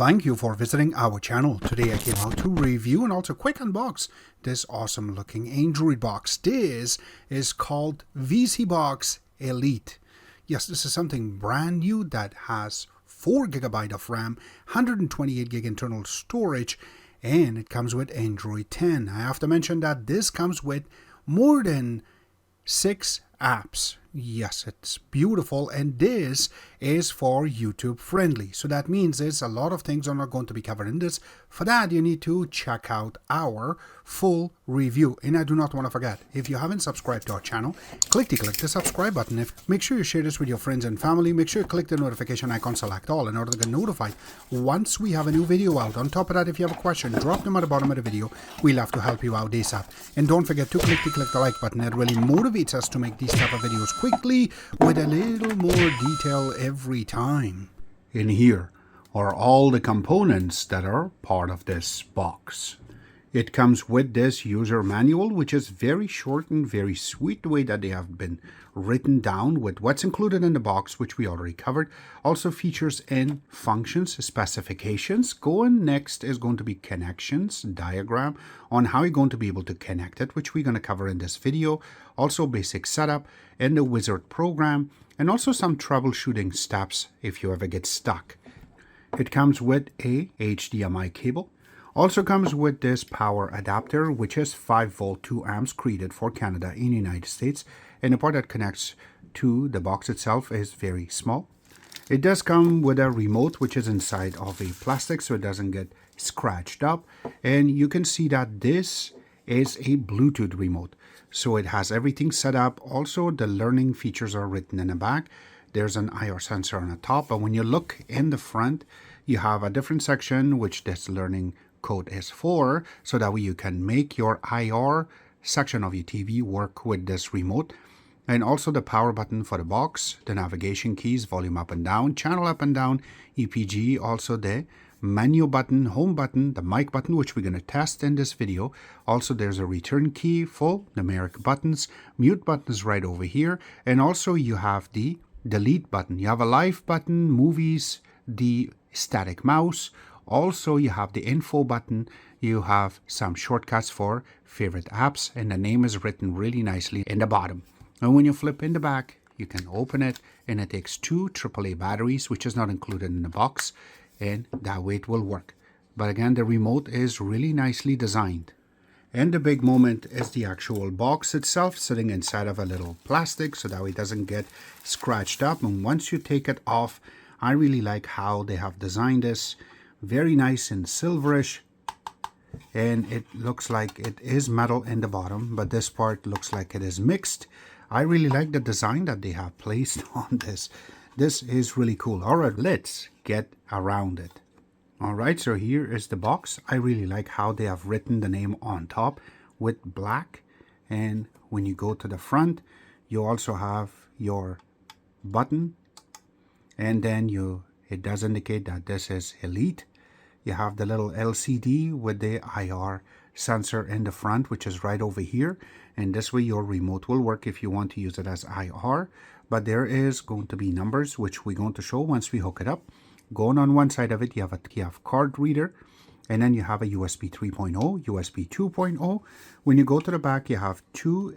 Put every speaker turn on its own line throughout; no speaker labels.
Thank you for visiting our channel. Today I came out to review and also quick unbox this awesome looking Android box. This is called VSeeBox Elite. Yes, this is something brand new that has 4 GB of RAM, 128 GB internal storage, and it comes with Android 10. I have to mention that this comes with more than 6 apps. Yes, it's beautiful, and this is for YouTube friendly. So that means there's a lot of things are not going to be covered in this. For that, you need to check out our full review. And I do not want to forget, if you haven't subscribed to our channel, click the subscribe button. Make sure you share this with your friends and family. Make sure you click the notification icon, select all in order to get notified once we have a new video out. On top of that, if you have a question, drop them at the bottom of the video. We'll have to help you out ASAP. And don't forget to click the like button. It really motivates us to make these type of videos quickly with a little more detail every time. In here are all the components that are part of this box. It comes with this user manual, which is very short and very sweet, the way that they have been written down with what's included in the box, which we already covered. Also features and functions, specifications. Going next is going to be connections, diagram on how you're going to be able to connect it, which we're going to cover in this video. Also basic setup and the wizard program, and also some troubleshooting steps if you ever get stuck. It comes with a HDMI cable. Also comes with this power adapter, which is 5 volt 2 amps, created for Canada and United States, and the part that connects to the box itself is very small. It does come with a remote, which is inside of a plastic so it doesn't get scratched up, and you can see that this is a Bluetooth remote, so it has everything set up. Also, the learning features are written in the back. There's an IR sensor on the top, but when you look in the front, you have a different section which this learning code is for, so that way you can make your IR section of your TV work with this remote. And also the power button for the box, the navigation keys, volume up and down, channel up and down, EPG, also the menu button, home button, the mic button, which we're going to test in this video. Also there's a return key, full numeric buttons, mute buttons right over here, and also you have the delete button. You have a live button, movies, the static mouse. Also, you have the info button. You have some shortcuts for favorite apps, and the name is written really nicely in the bottom. And when you flip in the back, you can open it, and it takes 2 AAA batteries, which is not included in the box, and that way it will work. But again, the remote is really nicely designed. And the big moment is the actual box itself, sitting inside of a little plastic, so that way it doesn't get scratched up. And once you take it off, I really like how they have designed this. Very nice and silverish, and it looks like it is metal in the bottom, but this part looks like it is mixed. I really like the design that they have placed on this. This is really cool. All right, let's get around it. All right, so here is the box. I really like how they have written the name on top with black, and when you go to the front, you also have your button, and then it does indicate that this is Elite. You have the little LCD with the IR sensor in the front, which is right over here. And this way your remote will work if you want to use it as IR. But there is going to be numbers, which we're going to show once we hook it up. Going on one side of it, you have card reader. And then you have a USB 3.0, USB 2.0. When you go to the back, you have 2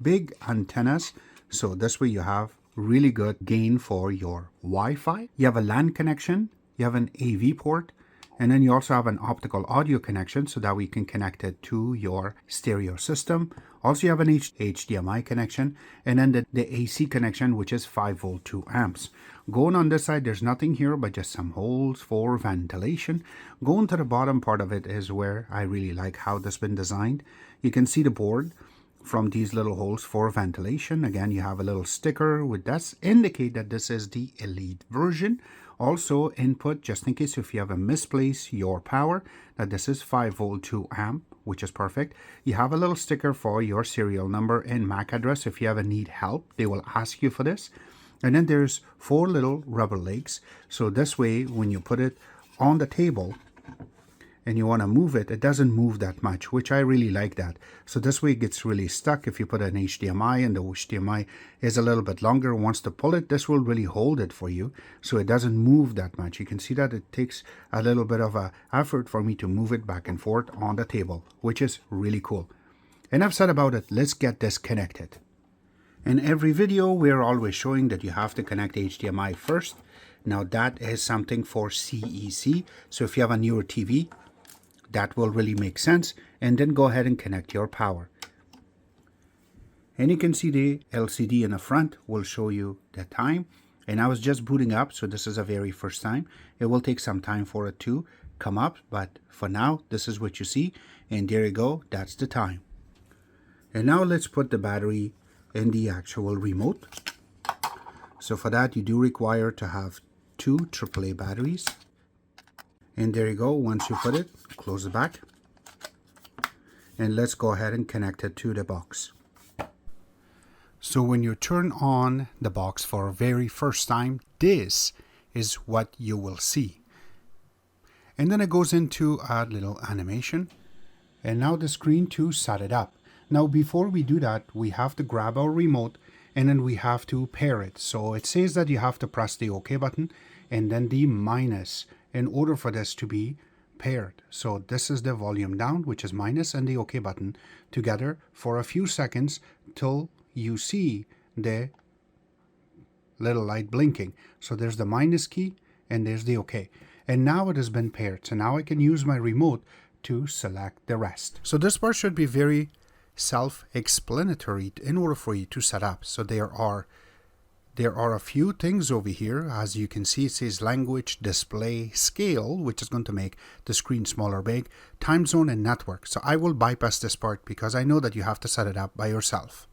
big antennas. So this way you have really good gain for your Wi-Fi. You have a LAN connection. You have an AV port. And then you also have an optical audio connection, so that we can connect it to your stereo system. Also, you have an HDMI connection, and then the AC connection, which is 5 volt 2 amps. Going on this side, there's nothing here but just some holes for ventilation. Going to the bottom part of it is where I really like how this has been designed. You can see the board from these little holes for ventilation. Again, you have a little sticker with that indicate that this is the Elite version. Also input, just in case if you ever misplace your power, that this is 5 volt 2 amp, which is perfect. You have a little sticker for your serial number and MAC address. If you ever need help, they will ask you for this. And then there's 4 little rubber legs. So this way, when you put it on the table, and you want to move it, it doesn't move that much, which I really like that. So this way it gets really stuck. If you put an HDMI and the HDMI is a little bit longer and wants to pull it, this will really hold it for you so it doesn't move that much. You can see that it takes a little bit of a effort for me to move it back and forth on the table, which is really cool. Enough said about it. Let's get this connected. In every video, we're always showing that you have to connect HDMI first. Now that is something for CEC. So if you have a newer TV, that will really make sense. And then go ahead and connect your power. And you can see the LCD in the front will show you the time. And I was just booting up, so this is a very first time. It will take some time for it to come up, but for now, this is what you see. And there you go, that's the time. And now let's put the battery in the actual remote. So for that, you do require to have 2 AAA batteries. And there you go. Once you put it, close the back. And let's go ahead and connect it to the box. So when you turn on the box for a very first time, this is what you will see. And then it goes into a little animation. And now the screen to set it up. Now before we do that, we have to grab our remote and then we have to pair it. So it says that you have to press the OK button and then the minus in order for this to be paired. So this is the volume down, which is minus, and the OK button together for a few seconds till you see the little light blinking. So there's the minus key and there's the OK. And now it has been paired. So now I can use my remote to select the rest. So this part should be very self-explanatory in order for you to set up. So there are a few things over here. As you can see, it says language, display, scale, which is going to make the screen smaller or big, time zone, and network. So I will bypass this part because I know that you have to set it up by yourself.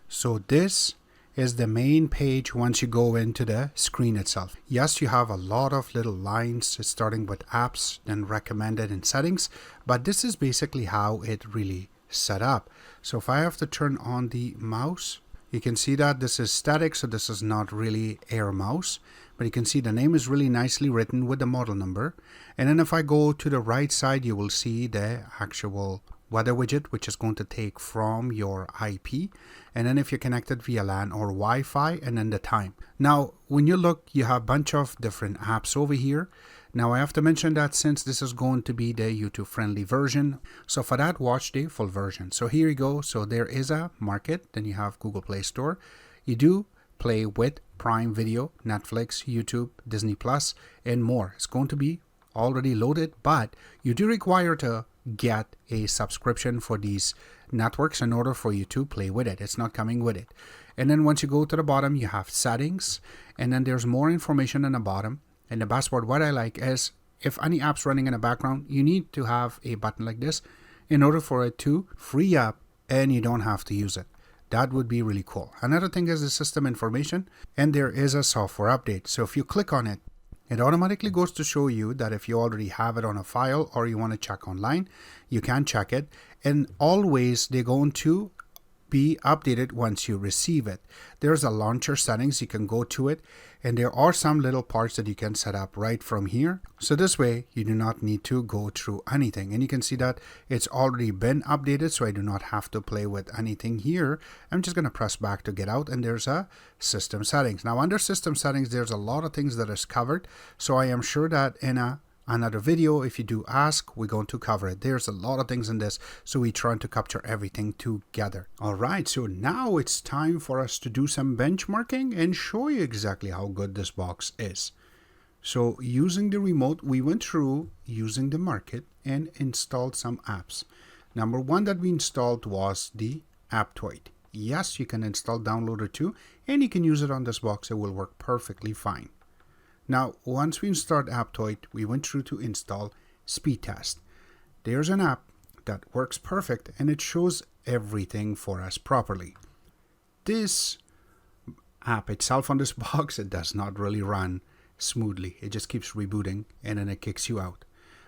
So this is the main page once you go into the screen itself. Yes, you have a lot of little lines starting with apps and recommended and settings, but this is basically how it really set up. So if I have to turn on the mouse, you can see that this is static, so this is not really Air Mouse, but you can see the name is really nicely written with the model number. And then if I go to the right side, you will see the actual weather widget, which is going to take from your IP. And then if you're connected via LAN or Wi-Fi, and then the time. Now, when you look, you have a bunch of different apps over here. Now I have to mention that since this is going to be the YouTube friendly version, so for that, watch the full version. So here you go. So there is a market, then you have Google Play Store. You do play with Prime Video, Netflix, YouTube, Disney Plus, and more. It's going to be already loaded, but you do require to get a subscription for these networks in order for you to play with it. It's not coming with it. And then once you go to the bottom, you have settings, and then there's more information on the bottom. And the best part, what I like is if any app's running in the background, you need to have a button like this in order for it to free up and you don't have to use it. That would be really cool. Another thing is the system information, and there is a software update. So if you click on it, it automatically goes to show you that if you already have it on a file or you want to check online, you can check it. And always they're going to be updated once you receive it. There's a launcher settings, you can go to it, and there are some little parts that you can set up right from here. So this way you do not need to go through anything, and you can see that it's already been updated, so I do not have to play with anything here. I'm just going to press back to get out, and there's a system settings. Now under system settings, there's a lot of things that is covered, so I am sure that in another video, if you do ask, we're going to cover it. There's a lot of things in this, so we're trying to capture everything together. All right, so now it's time for us to do some benchmarking and show you exactly how good this box is. So using the remote, we went through using the market and installed some apps. Number one that we installed was the Aptoide. Yes, you can install Downloader too, and you can use it on this box. It will work perfectly fine. Now, once we installed Aptoide, we went through to install Speed Test. There's an app that works perfect and it shows everything for us properly. This app itself on this box, it does not really run smoothly. It just keeps rebooting and then it kicks you out.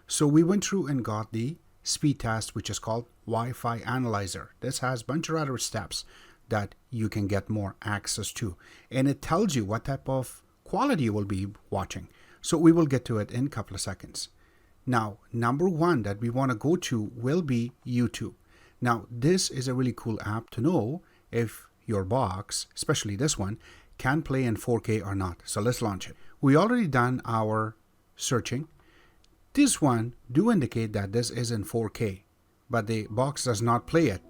So we went through and got the Speed Test, which is called Wi-Fi Analyzer. This has a bunch of other steps that you can get more access to. And it tells you what type of quality you will be watching. So we will get to it in a couple of seconds. Now, number one that we want to go to will be YouTube. Now, this is a really cool app to know if your box, especially this one, can play in 4K or not. So let's launch it. We already done our searching. This one do indicate that this is in 4K, but the box does not play it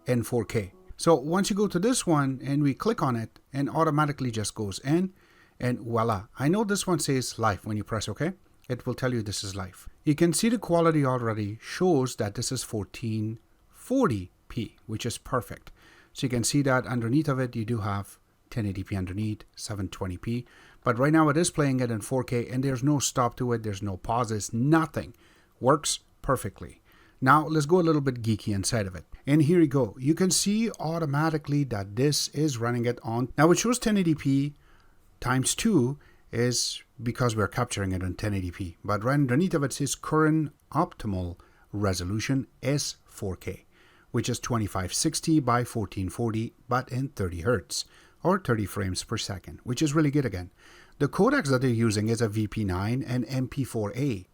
in 4K. So once you go to this one and we click on it, and automatically just goes in, and voila. I know this one says live. When you press OK, it will tell you this is live. You can see the quality already shows that this is 1440p, which is perfect. So you can see that underneath of it, you do have 1080p underneath, 720p. But right now it is playing it in 4K, and there's no stop to it. There's no pauses, nothing. Works perfectly. Now let's go a little bit geeky inside of it. And here you go. You can see automatically that this is running it on. Now it shows 1080p times 2 is because we're capturing it in 1080p. But right underneath of it says current optimal resolution is 4K, which is 2560 by 1440, but in 30 hertz or 30 frames per second, which is really good again. The codecs that they're using is a VP9 and MP4A.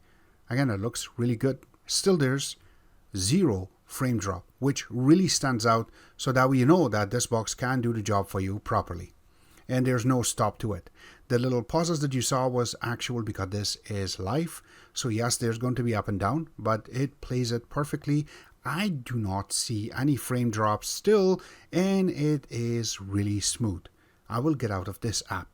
Again, it looks really good. Still, there's 0 frame drop, which really stands out, so that we know that this box can do the job for you properly. And there's no stop to it. The little pauses that you saw was actual because this is live. So yes, there's going to be up and down, but it plays it perfectly. I do not see any frame drops still, and it is really smooth. I will get out of this app.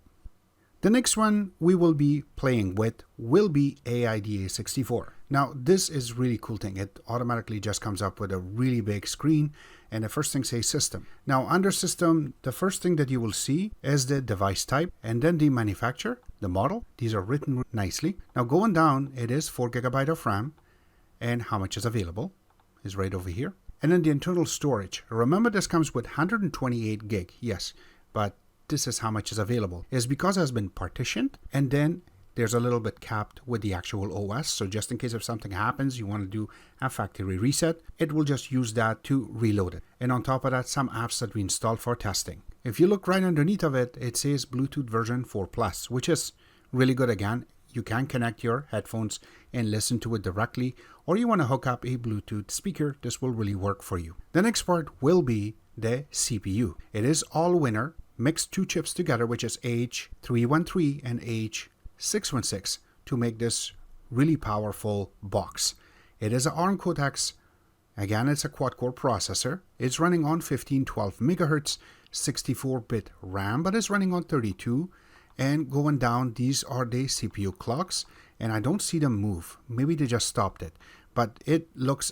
The next one we will be playing with will be AIDA64. Now this is really cool thing. It automatically just comes up with a really big screen, and the first thing says system. Now under system, the first thing that you will see is the device type, and then the manufacturer, the model. These are written nicely. Now going down, it is 4 GB of RAM, and how much is available is right over here. And then the internal storage. Remember, this comes with 128 gig. Yes, but this is how much is available. It's because it has been partitioned, and then there's a little bit capped with the actual OS. So just in case if something happens, you want to do a factory reset, it will just use that to reload it. And on top of that, some apps that we installed for testing. If you look right underneath of it, it says Bluetooth version 4 Plus, which is really good again. You can connect your headphones and listen to it directly, or you want to hook up a Bluetooth speaker, this will really work for you. The next part will be the CPU. It is all winner, mixed 2 chips together, which is H313 and H616 to make this really powerful box. It is an ARM Cortex. Again, it's a quad-core processor. It's running on 1512 megahertz, 64-bit RAM, but it's running on 32. And going down, these are the CPU clocks, and I don't see them move. Maybe they just stopped it, but it looks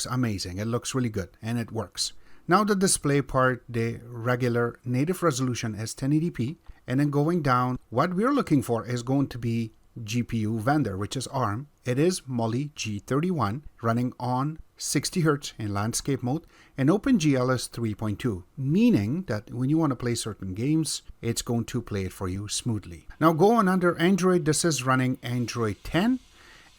amazing. It looks really good, and it works. Now the display part, the regular native resolution is 1080p, and then going down, what we're looking for is going to be GPU vendor, which is ARM. It is Mali G31 running on 60 Hz in landscape mode, and OpenGL is 3.2, meaning that when you want to play certain games, it's going to play it for you smoothly. Now going under Android, this is running Android 10,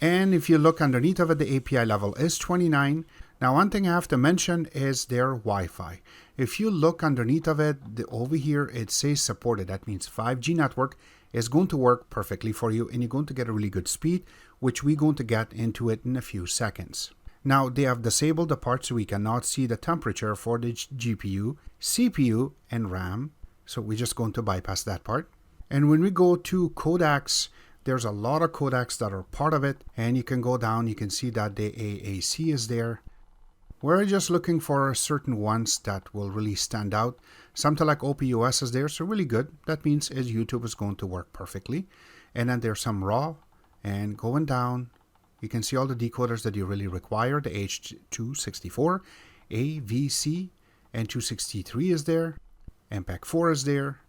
and if you look underneath of it, the API level is 29. Now one thing I have to mention is their Wi-Fi. If you look underneath of it, over here it says supported. That means 5G network is going to work perfectly for you, and you're going to get a really good speed, which we're going to get into it in a few seconds. Now they have disabled the part so we cannot see the temperature for the GPU, CPU, and RAM. So we're just going to bypass that part. And when we go to codecs, there's a lot of codecs that are part of it. And you can go down, you can see that the AAC is there. We're just looking for certain ones that will really stand out. Something like OPUS is there, so really good. That means is YouTube is going to work perfectly. And then there's some raw, and going down, you can see all the decoders that you really require. The H264, AVC, and 263 is there. MPEG-4 is there.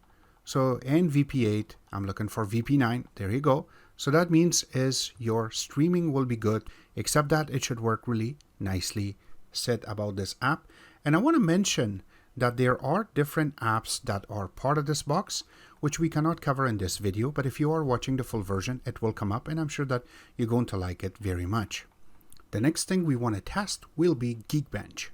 So, and VP8, I'm looking for VP9. There you go. So that means is your streaming will be good, except that it should work really nicely said about this app. And I want to mention that there are different apps that are part of this box, which we cannot cover in this video, but if you are watching the full version, it will come up, and I'm sure that you're going to like it very much. The next thing we want to test will be Geekbench.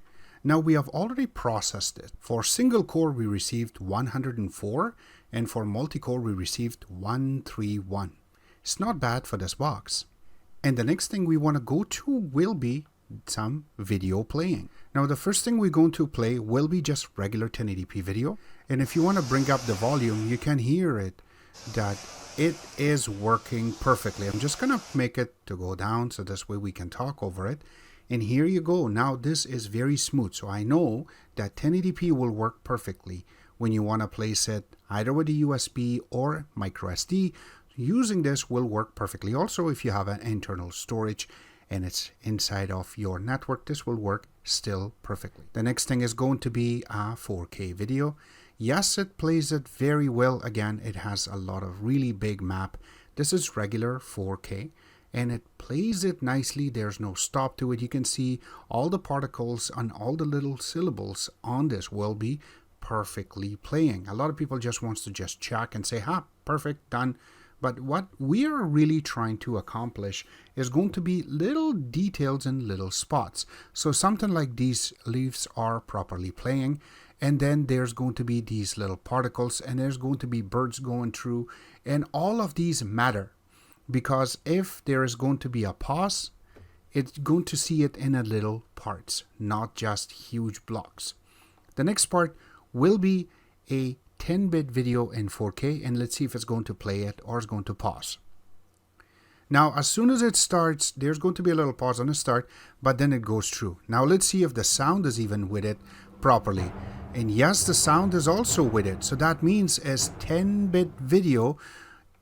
Now we have already processed it. For single core we received 104, and for multi-core we received 131. It's not bad for this box. And the next thing we want to go to will be some video playing. Now the first thing we're going to play will be just regular 1080p video. And if you want to bring up the volume, you can hear it that it is working perfectly. I'm just going to make it to go down so this way we can talk over it. And here you go. Now this is very smooth. So I know that 1080p will work perfectly when you want to place it either with a USB or micro SD. Using this will work perfectly. Also, if you have an internal storage and it's inside of your network, this will work still perfectly. The next thing is going to be a 4K video. Yes, it plays it very well. Again, it has a lot of really big map. This is regular 4K and it plays it nicely. There's no stop to it. You can see all the particles and all the little syllables on this will be perfectly playing. A lot of people just wants to just check and say, perfect, done. But what we are really trying to accomplish is going to be little details and little spots. So something like these leaves are properly playing. And then there's going to be these little particles and there's going to be birds going through. And all of these matter because if there is going to be a pause, it's going to see it in a little parts, not just huge blocks. The next part will be a 10-bit video in 4K, and let's see if it's going to play it or it's going to pause. Now, as soon as it starts, there's going to be a little pause on the start, but then it goes through. Now, let's see if the sound is even with it properly. And yes, the sound is also with it. So that means as 10-bit video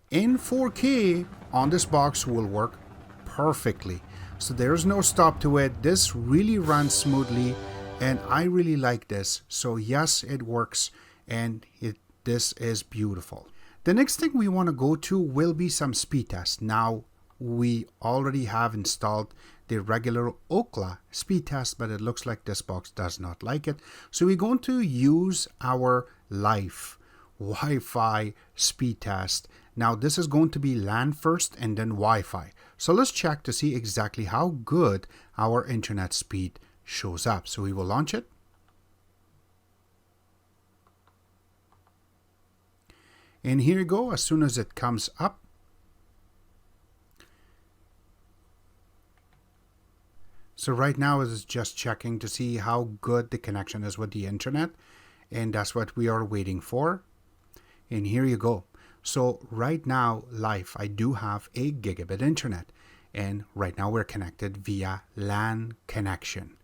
in 4K on this box will work perfectly. So there's no stop to it. This really runs smoothly, and I really like this. So yes, it works. And this is beautiful. The next thing we want to go to will be some speed tests. Now, we already have installed the regular Ookla speed test, but it looks like this box does not like it. So we're going to use our live Wi-Fi speed test. Now, this is going to be LAN first and then Wi-Fi. So let's check to see exactly how good our internet speed shows up. So we will launch it. And here you go, as soon as it comes up. So right now it is just checking to see how good the connection is with the internet. And that's what we are waiting for. And here you go. So right now, live, I do have a gigabit internet. And right now we're connected via LAN connection.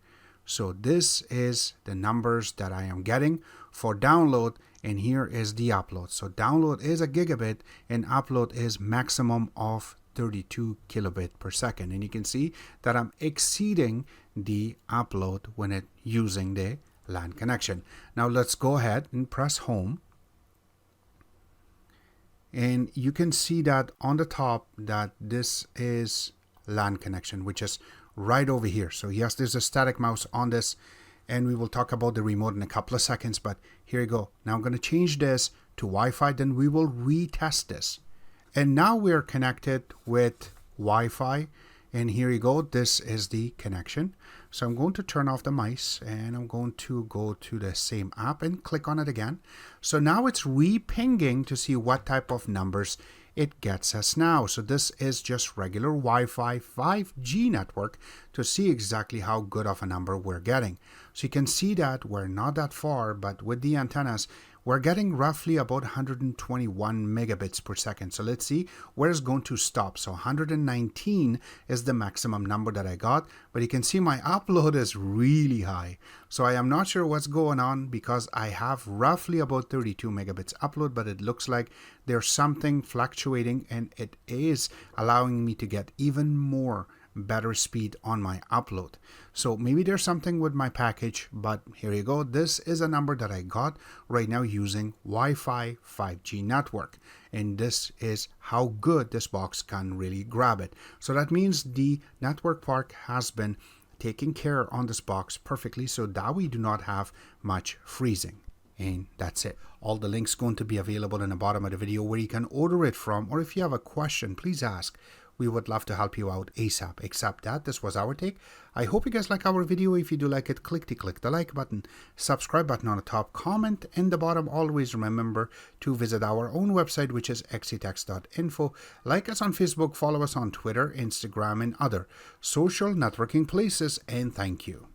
So this is the numbers that I am getting for download, and here is the upload. So download is a gigabit and upload is maximum of 32 kilobit per second. And you can see that I'm exceeding the upload when it using the LAN connection. Now let's go ahead and press home. And you can see that on the top that this is LAN connection, which is right over here. So yes, there's a static mouse on this, and we will talk about the remote in a couple of seconds, but here you go. Now I'm going to change this to Wi-Fi, then we will retest this. And now we're connected with Wi-Fi, and here you go. This is the connection. So I'm going to turn off the mice, and I'm going to go to the same app and click on it again. So now it's re-pinging to see what type of numbers it gets us now. So this is just regular Wi-Fi 5G network to see exactly how good of a number we're getting. So you can see that we're not that far, but with the antennas, we're getting roughly about 121 megabits per second. So let's see where it's going to stop. So 119 is the maximum number that I got, but you can see my upload is really high. So I am not sure what's going on because I have roughly about 32 megabits upload, but it looks like there's something fluctuating and it is allowing me to get even more better speed on my upload. So maybe there's something with my package, but here you go. This is a number that I got right now using Wi-Fi 5G network. And this is how good this box can really grab it. So that means the network part has been taking care on this box perfectly so that we do not have much freezing. And that's it. All the links going to be available in the bottom of the video where you can order it from, or if you have a question, please ask. we would love to help you out ASAP. Except that, this was our take. I hope you guys like our video. If you do like it, click the like button, subscribe button on the top, comment in the bottom. Always remember to visit our own website, which is xctex.info. Like us on Facebook, follow us on Twitter, Instagram, and other social networking places, and thank you.